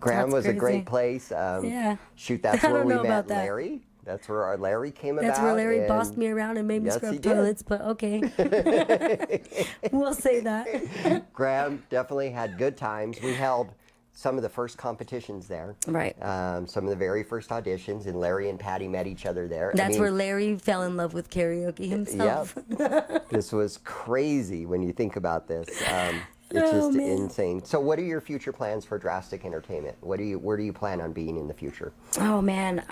S1: Graham
S3: That's
S1: was
S3: crazy.
S1: a great place.
S3: Yeah.
S1: Shoot, that's
S3: I
S1: where
S3: don't
S1: we
S3: know
S1: met
S3: about that.
S1: Larry. That's where our Larry came about.
S3: That's where Larry
S1: and...
S3: bossed me around and made me
S1: Yes,
S3: scrub
S1: he did.
S3: toilets, but okay. We'll say that.
S1: Graham definitely had good times. We held some of the first competitions there.
S3: Right.
S1: Some of the very first auditions, and Larry and Patty met each other there.
S3: That's where Larry fell in love with karaoke himself.
S1: Yep. This was crazy when you think about this. It's just insane. So what are your future plans for Draztik Entertainment? Where do you plan on being in the future?
S3: Oh man,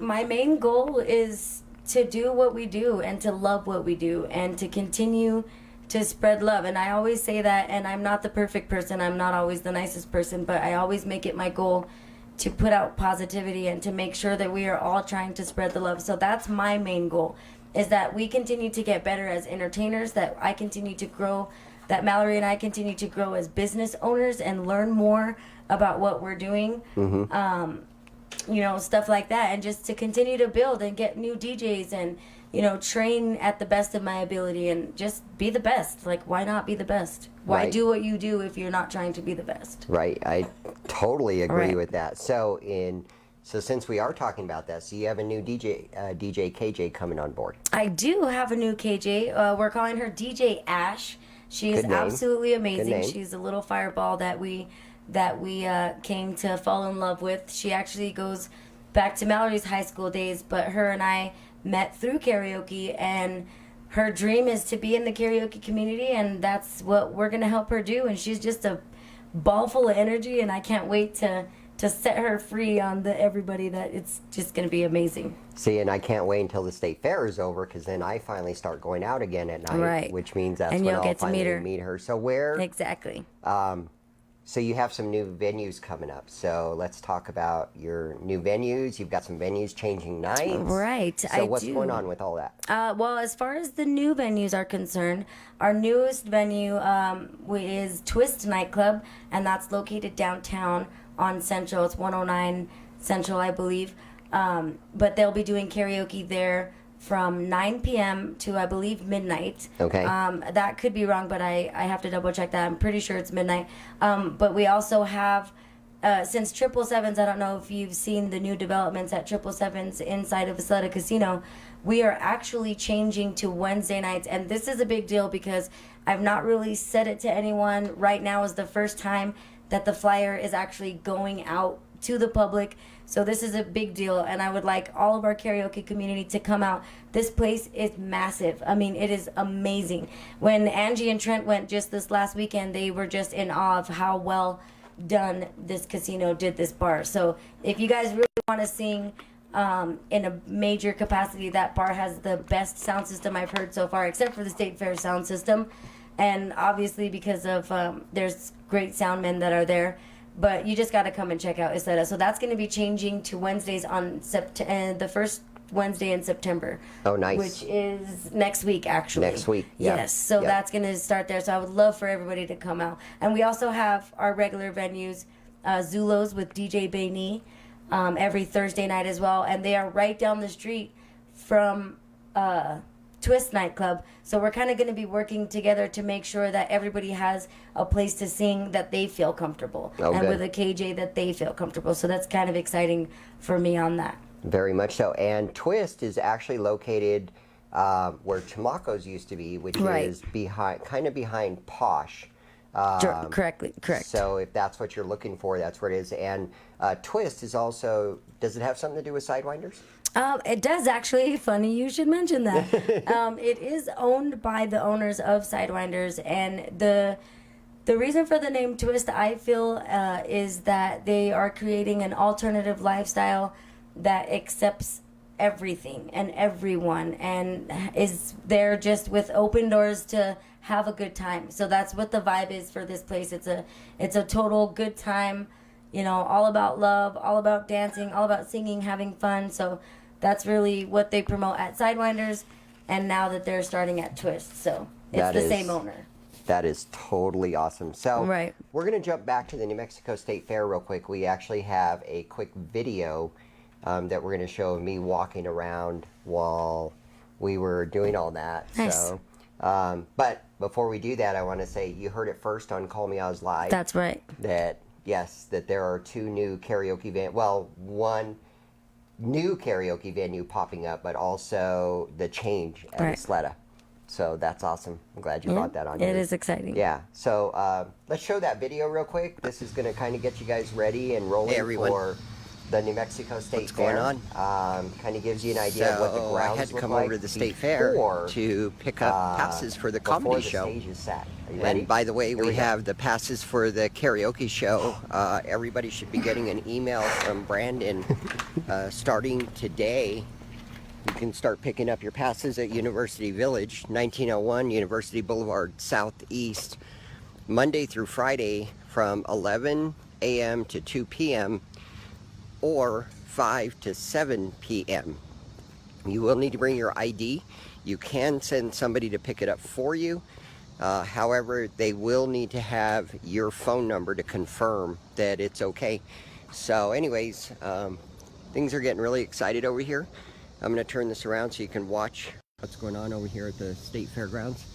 S3: my main goal is to do what we do and to love what we do and to continue to spread love. And I always say that, and I'm not the perfect person. I'm not always the nicest person, but I always make it my goal to put out positivity and to make sure that we are all trying to spread the love. So that's my main goal, is that we continue to get better as entertainers, that I continue to grow, that Mallory and I continue to grow as business owners and learn more about what we're doing. Stuff like that, and just to continue to build and get new DJs and, train at the best of my ability and just be the best. Like, why not be the best? Why
S1: Right.
S3: do what you do if you're not trying to be the best?
S1: Right. I totally agree
S3: Right.
S1: with that. So since we are talking about that, so you have a new DJ KJ coming on board.
S3: I do have a new KJ. We're calling her DJ Ash. She is
S1: Good name.
S3: absolutely amazing.
S1: Good name.
S3: She's a little fireball that we came to fall in love with. She actually goes back to Mallory's high school days, but her and I met through karaoke, and her dream is to be in the karaoke community, and that's what we're going to help her do. And she's just a ball full of energy, and I can't wait to set her free on everybody. That it's just going to be amazing.
S1: See, and I can't wait until the state fair is over, because then I finally start going out again at night,
S3: Right.
S1: which means that's
S3: And
S1: when
S3: you'll
S1: I'll
S3: get to meet
S1: finally
S3: her.
S1: meet her. So where?
S3: Exactly.
S1: So you have some new venues coming up. So let's talk about your new venues. You've got some venues changing nights.
S3: Right.
S1: So what's going on with all that?
S3: Well, as far as the new venues are concerned, our newest venue is Twist Nightclub, and that's located downtown on Central. It's 109 Central, I believe. But they'll be doing karaoke there from 9 p.m. to, I believe, midnight.
S1: Okay.
S3: That could be wrong, but I have to double check that. I'm pretty sure it's midnight. But we also have, since 777s, I don't know if you've seen the new developments at 777s inside of Isleta Casino, we are actually changing to Wednesday nights. And this is a big deal because I've not really said it to anyone. Right now is the first time that the flyer is actually going out to the public. So this is a big deal, and I would like all of our karaoke community to come out. This place is massive. I mean, it is amazing. When Angie and Trent went just this last weekend, they were just in awe of how well done this casino did this bar. So if you guys really want to sing in a major capacity, that bar has the best sound system I've heard so far, except for the State Fair sound system. And obviously because of there's great sound men that are there. But you just got to come and check out Isleta. So that's going to be changing to Wednesdays on the first Wednesday in September.
S1: Oh, nice.
S3: Which is next week, actually.
S1: Next week, yeah.
S3: Yes. So that's going to start there. So I would love for everybody to come out. And we also have our regular venues, Zulos with DJ Baini, every Thursday night as well. And they are right down the street from Twist Nightclub. So we're kind of going to be working together to make sure that everybody has a place to sing that they feel comfortable.
S1: Oh,
S3: and
S1: good.
S3: with a KJ that they feel comfortable. So that's kind of exciting for me on that.
S1: Very much so. And Twist is actually located where Chamaco's used to be, which
S3: Right.
S1: is kind of behind Posh.
S3: Correct.
S1: So if that's what you're looking for, that's where it is. And Twist is also, does it have something to do with Sidewinders?
S3: It does actually. Funny you should mention that. It is owned by the owners of Sidewinders, and the The reason for the name Twist, I feel, is that they are creating an alternative lifestyle that accepts everything and everyone, and is there just with open doors to have a good time. So that's what the vibe is for this place. It's a total good time, you know, all about love, all about dancing, all about singing, having fun. So that's really what they promote at Sidewinders, and now that they're starting at Twist. So it's the same owner.
S1: That is totally awesome. So
S3: Right.
S1: we're going to jump back to the New Mexico State Fair real quick. We actually have a quick video that we're going to show of me walking around while we were doing all that.
S3: Nice.
S1: So, but before we do that, I want to say you heard it first on Call Me Oz Live.
S3: That's right.
S1: That, yes, that there are 2 new karaoke one new karaoke venue popping up, but also the change at
S3: Right.
S1: Isleta. So that's awesome. I'm glad you brought that on.
S3: It is exciting.
S1: Yeah. So let's show that video real quick. This is going to kind of get you guys ready and rolling for the New Mexico State Fair.
S4: What's going on?
S1: Kind of gives you an idea of what the grounds
S4: I had to
S1: look
S4: come
S1: like
S4: over to the State Fair
S1: before,
S4: to pick up passes for the comedy
S1: before the
S4: show.
S1: stage is set. Are you ready?
S4: And by the way,
S1: Here
S4: we
S1: go.
S4: have the passes for the karaoke show. Everybody should be getting an email from Brandon starting today. You can start picking up your passes at University Village, 1901 University Boulevard Southeast, Monday through Friday from 11 a.m. to 2 p.m. or 5 to 7 p.m. You will need to bring your ID. You can send somebody to pick it up for you. However, they will need to have your phone number to confirm that it's okay. So anyways, things are getting really excited over here. I'm going to turn this around so you can watch what's going on over here at the State Fairgrounds.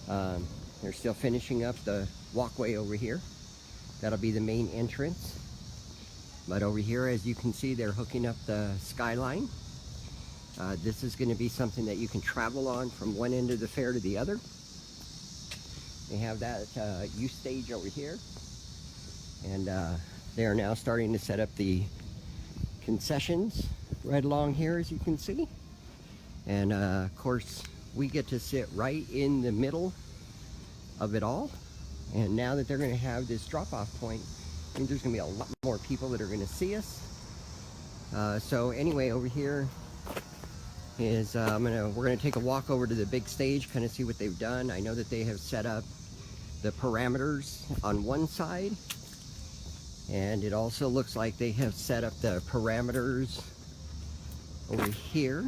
S4: They're still finishing up the walkway over here. That'll be the main entrance. But over here, as you can see, they're hooking up the skyline. This is going to be something that you can travel on from one end of the fair to the other. They have that youth stage over here. And they are now starting to set up the concessions right along here, as you can see. And of course, we get to sit right in the middle of it all. And now that they're going to have this drop-off point, I think there's going to be a lot more people that are going to see us. So anyway, over here is we're going to take a walk over to the big stage, kind of see what they've done. I know that they have set up the parameters on one side, and it also looks like they have set up the parameters over here,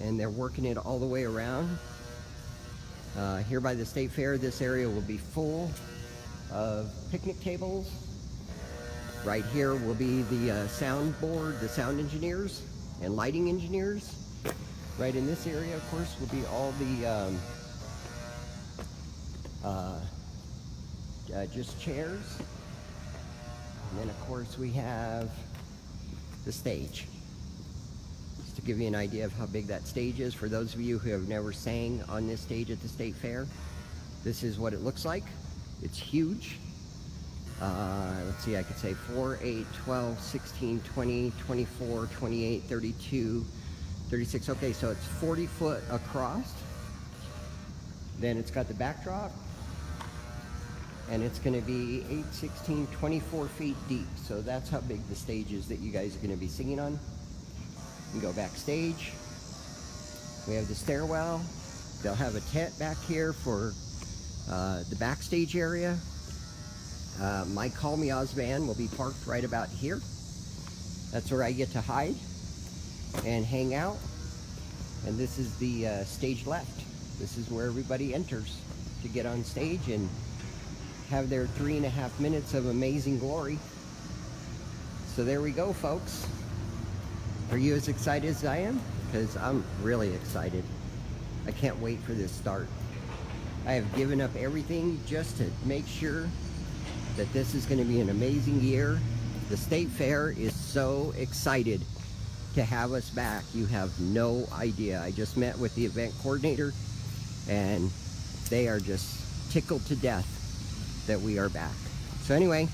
S4: and they're working it all the way around. Here by the State Fair, this area will be full of picnic tables. Right here will be the soundboard, the sound engineers and lighting engineers. Right in this area, of course, will be all the just chairs. And then, of course, we have the stage. Just to give you an idea of how big that stage is, for those of you who have never sang on this stage at the State Fair, this is what it looks like. It's huge. Let's see, I could say 4, 8, 12, 16, 20, 24, 28, 32, 36. Okay, so it's 40 foot across. Then it's got the backdrop. And it's going to be 8, 16, 24 feet deep. So that's how big the stage is that you guys are going to be singing on. You can go backstage. We have the stairwell. They'll have a tent back here for the backstage area. My Call Me Oz van will be parked right about here. That's where I get to hide and hang out. And this is the stage left. This is where everybody enters to get on stage and have their 3.5 minutes of amazing glory. So there we go, folks. Are you as excited as I am? Because I'm really excited. I can't wait for this start. I have given up everything just to make sure that this is going to be an amazing year. The State Fair is so excited to have us back. You have no idea. I just met with the event coordinator, and they are just tickled to death that we are back. So anyway,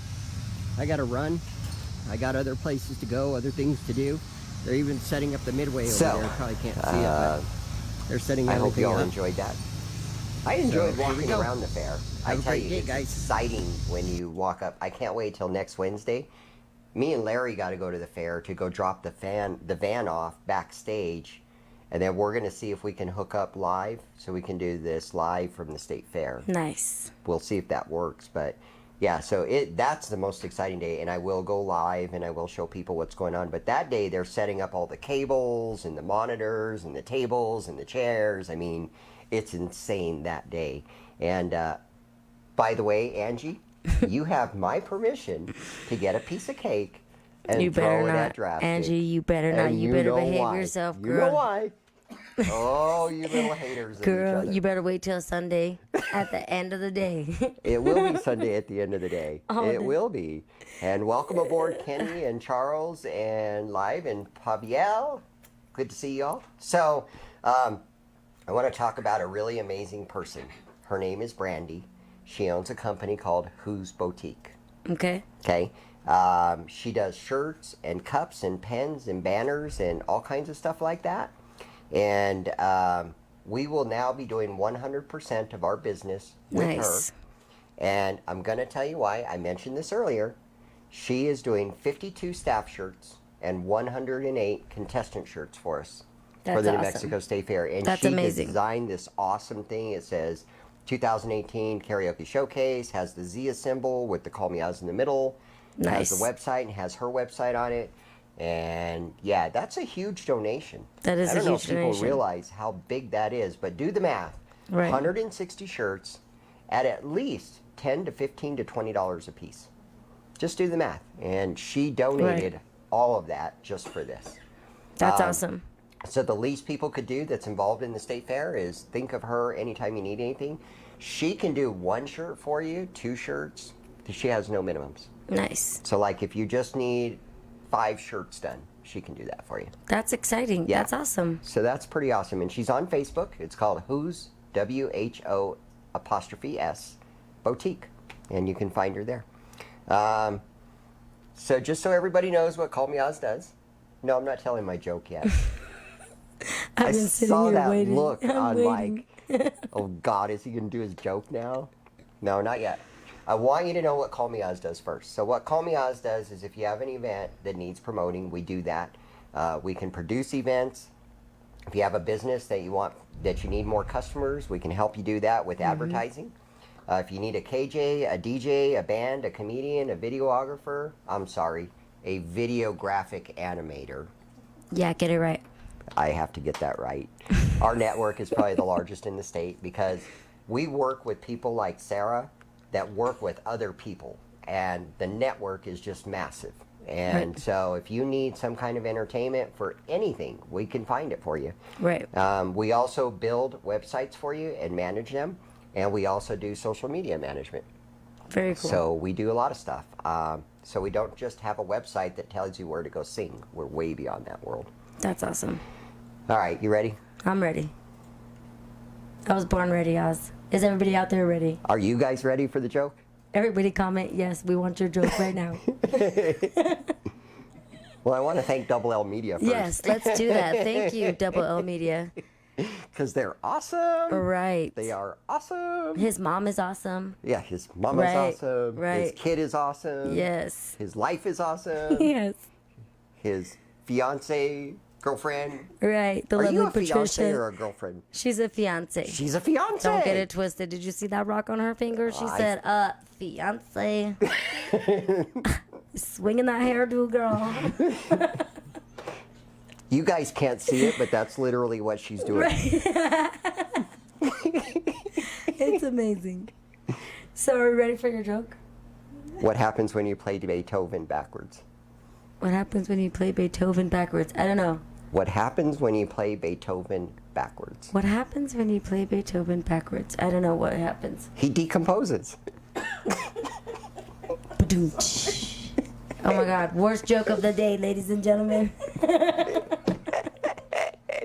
S4: I got to run. I got other places to go, other things to do. They're even setting up the midway over there. Probably can't see it, but they're setting
S1: I
S4: everything
S1: hope you all
S4: up.
S1: enjoyed that. I enjoyed
S4: So, here we
S1: walking
S4: go.
S1: around the fair. I
S4: Have a
S1: tell
S4: great
S1: you,
S4: day,
S1: it's
S4: guys.
S1: exciting when you walk up. I can't wait till next Wednesday. Me and Larry got to go to the fair to go drop the van off backstage, and then we're going to see if we can hook up live so we can do this live from the state fair.
S3: Nice.
S1: We'll see if that works, but yeah, so that's the most exciting day, and I will go live and I will show people what's going on. But that day they're setting up all the cables and the monitors and the tables and the chairs. I mean, it's insane that day. And by the way, Angie, you have my permission to get a piece of cake and
S3: You better
S1: throw it
S3: not,
S1: at Draztik.
S3: Angie. You better not.
S1: And
S3: You better
S1: know
S3: behave
S1: why.
S3: yourself,
S1: You
S3: girl.
S1: know why? Oh, you little haters of each
S3: Girl,
S1: other.
S3: you better wait till Sunday at the end of the day.
S1: It will be Sunday at the end of the day.
S3: All
S1: It
S3: day.
S1: will be. And welcome aboard, Kenny and Charles and Live and Pabiel. Good to see y'all. So, I want to talk about a really amazing person. Her name is Brandy. She owns a company called Who's Boutique.
S3: Okay.
S1: Okay. She does shirts and cups and pens and banners and all kinds of stuff like that. And we will now be doing 100% of our business with
S3: Nice.
S1: her. And I'm going to tell you why. I mentioned this earlier. She is doing 52 staff shirts and 108 contestant shirts for us for
S3: That's
S1: the New
S3: awesome.
S1: Mexico State Fair. And
S3: That's
S1: she
S3: amazing.
S1: designed this awesome thing. It says 2018 Karaoke Showcase, has the Zia symbol with the Call Me Oz in the middle.
S3: Nice.
S1: Has the website and has her website on it. And yeah, that's a huge donation.
S3: That is
S1: I
S3: a
S1: don't know
S3: huge
S1: if people
S3: donation.
S1: realize how big that is, but do the math.
S3: Right.
S1: 160 shirts at least $10 to $15 to $20 a piece. Just do the math. And she donated all of that just for this.
S3: That's awesome.
S1: So the least people could do that's involved in the state fair is think of her anytime you need anything. She can do one shirt for you, 2 shirts. She has no minimums.
S3: Nice.
S1: So like if you just need 5 shirts done, she can do that for you.
S3: That's exciting.
S1: Yeah.
S3: That's awesome.
S1: So that's pretty awesome. And she's on Facebook. It's called Who's, WHO''S, Boutique. And you can find her there. So just so everybody knows what Call Me Oz does. No, I'm not telling my joke yet.
S3: I've
S1: I
S3: been sitting
S1: saw
S3: here
S1: that
S3: waiting.
S1: look
S3: I'm
S1: on
S3: waiting.
S1: like, oh God, is he going to do his joke now? No, not yet. I want you to know what Call Me Oz does first. So what Call Me Oz does is if you have an event that needs promoting, we do that. We can produce events. If you have a business that you need more customers, we can help you do that with advertising. If you need a KJ, a DJ, a band, a comedian, a videographer, a videographic animator.
S3: Yeah, get it right.
S1: I have to get that right. Our network is probably the largest in the state because we work with people like Sarah that work with other people, and the network is just massive. And so if you need some kind of entertainment for anything, we can find it for you.
S3: Right.
S1: We also build websites for you and manage them, and we also do social media management.
S3: Very cool.
S1: So we do a lot of stuff. So we don't just have a website that tells you where to go sing. We're way beyond that world.
S3: That's awesome.
S1: All right, you ready?
S3: I'm ready. I was born ready, Oz. Is everybody out there ready?
S1: Are you guys ready for the joke?
S3: Everybody comment, yes, we want your joke right now.
S1: Well, I want to thank Double L Media first.
S3: Yes, let's do that. Thank you, Double L Media.
S1: Because they're awesome.
S3: Right.
S1: They are awesome.
S3: His mom is awesome.
S1: Yeah, his mama's
S3: Right,
S1: awesome. His
S3: right.
S1: kid is awesome.
S3: Yes.
S1: His life is awesome.
S3: Yes.
S1: His fiance, girlfriend.
S3: Right. The
S1: Are
S3: lovely
S1: you a
S3: Patricia.
S1: fiance or a girlfriend?
S3: She's a fiance.
S1: She's a fiance.
S3: Don't get it twisted. Did you see that rock on her finger? She said, fiance. Swinging that hairdo, girl.
S1: You guys can't see it, but that's literally what she's doing.
S3: It's amazing. So are we ready for your joke?
S1: What happens when you play Beethoven backwards?
S3: What happens when you play Beethoven backwards? I don't know.
S1: What happens when you play Beethoven backwards?
S3: What happens when you play Beethoven backwards? I don't know what happens.
S1: He decomposes.
S3: Ba-doom-tsh. Oh my God. Worst joke of the day, ladies and gentlemen.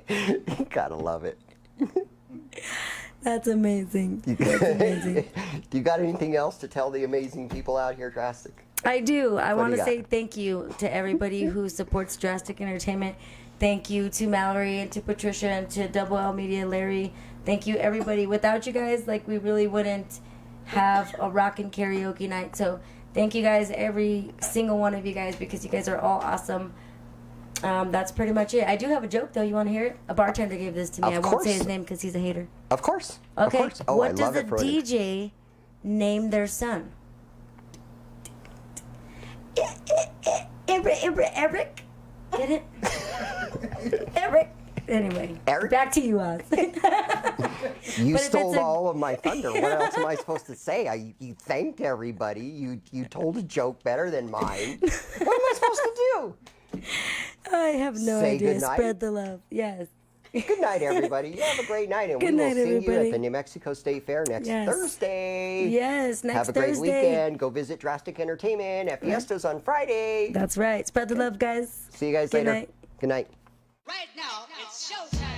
S1: You gotta love it.
S3: That's amazing. That's amazing.
S1: Do you got anything else to tell the amazing people out here, Draztik?
S3: I do. I
S1: What do
S3: want
S1: you
S3: to
S1: got?
S3: say thank you to everybody who supports Draztik Entertainment. Thank you to Mallory and to Patricia and to Double L Media, Larry. Thank you, everybody. Without you guys, like, we really wouldn't have a rockin' karaoke night. So thank you guys, every single one of you guys, because you guys are all awesome. That's pretty much it. I do have a joke though. You want to hear it? A bartender gave this to me.
S1: Of
S3: I won't
S1: course.
S3: say his name because he's a hater.
S1: Of course.
S3: Okay.
S1: Of course. Oh,
S3: What
S1: I
S3: does
S1: love
S3: a
S1: it for when it-
S3: DJ name their son? Eric. Get it? Eric. Anyway,
S1: Eric?
S3: back to you, Oz.
S1: You
S3: But if
S1: stole
S3: it's a-
S1: all of my thunder. What else am I supposed to say? You thanked everybody. You told a joke better than mine. What am I supposed to do?
S3: I have no
S1: Say
S3: idea.
S1: goodnight?
S3: Spread the love. Yes.
S1: Good night, everybody. You have a great night, and
S3: Good
S1: we will
S3: night,
S1: see you
S3: everybody.
S1: at the New Mexico State Fair next
S3: Yes.
S1: Thursday.
S3: Yes, next
S1: Have a great
S3: Thursday.
S1: weekend. Go visit Draztik Entertainment at Fiestas on Friday.
S3: That's right. Spread the love, guys.
S1: See you guys
S3: Good
S1: later.
S3: night.
S1: Good night.
S5: Right now, it's showtime.